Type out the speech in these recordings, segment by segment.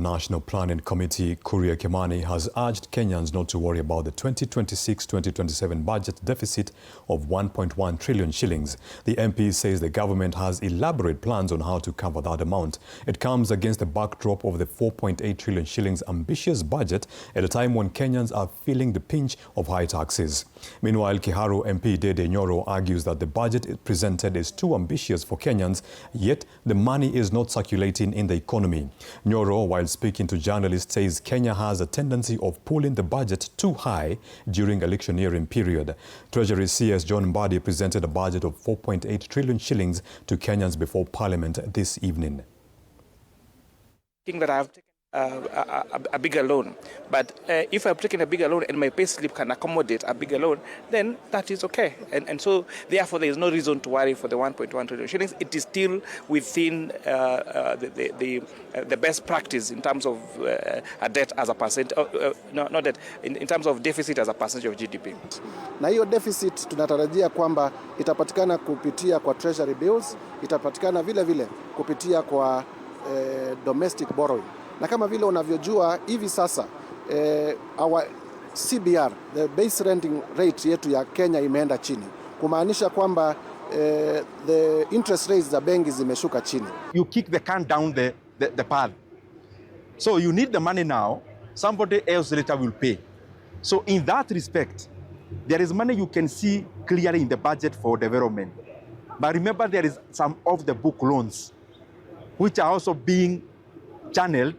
National Planning Committee Kuria Kimani has urged Kenyans not to worry about the 2026-2027 budget deficit of 1.1 trillion shillings. The MP says the government has elaborate plans on how to cover that amount. It comes against the backdrop of the 4.8 trillion shillings ambitious budget at a time when Kenyans are feeling the pinch of high taxes. Meanwhile, Kiharu MP Nyoro argues that the budget presented is too ambitious for Kenyans, yet the money is not circulating in the economy. Nyoro, while speaking to journalists, says Kenya has a tendency of pulling the budget too high during electioneering period. Treasury CS John Mbadi presented a budget of 4.8 trillion shillings to Kenyans before Parliament this evening. I think that I have taken a bigger loan, but if I've taken a bigger loan and my pay slip can accommodate a bigger loan, then that is okay. And so therefore there is no reason to worry for the 1.1 trillion shillings. It is still within the best practice in terms of a debt as a percent, not debt, in terms of deficit as a percentage of GDP. Na hiyo deficit tunatarajia kwamba itapatikana kupitia kwa treasury bills, itapatikana vile vile kupitia kwa domestic borrowing. Na kama vile unavyojua hivi sasa our CBR, the base renting rate yetu ya Kenya imeenda chini, kumaanisha kwamba the interest rates za benki zimeshuka chini. You kick the can down the path. So you need the money now, somebody else later will pay. So in that respect, there is money you can see clearly in the budget for development. But remember, there is some off-the-book loans which are also being channeled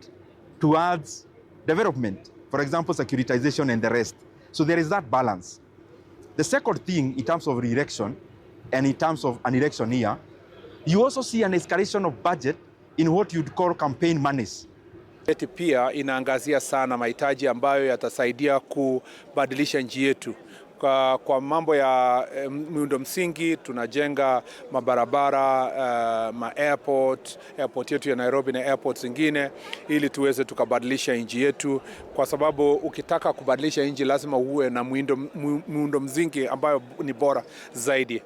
towards development, for example, securitization and the rest. So there is that balance. The second thing, in terms of re-election and in terms of an election year, you also see an escalation of budget in what you'd call campaign monies. Pia inaangazia sana mahitaji ambayo yatasaidia kubadilisha nchi yetu. Kwa mambo ya miundo msingi, tunajenga mabarabara, airport yetu ya Nairobi na airports zingine, ili tuweze tukabadilisha nchi yetu, kwa sababu ukitaka kubadilisha nchi lazima uwe na miundo msingi ambayo ni bora zaidi.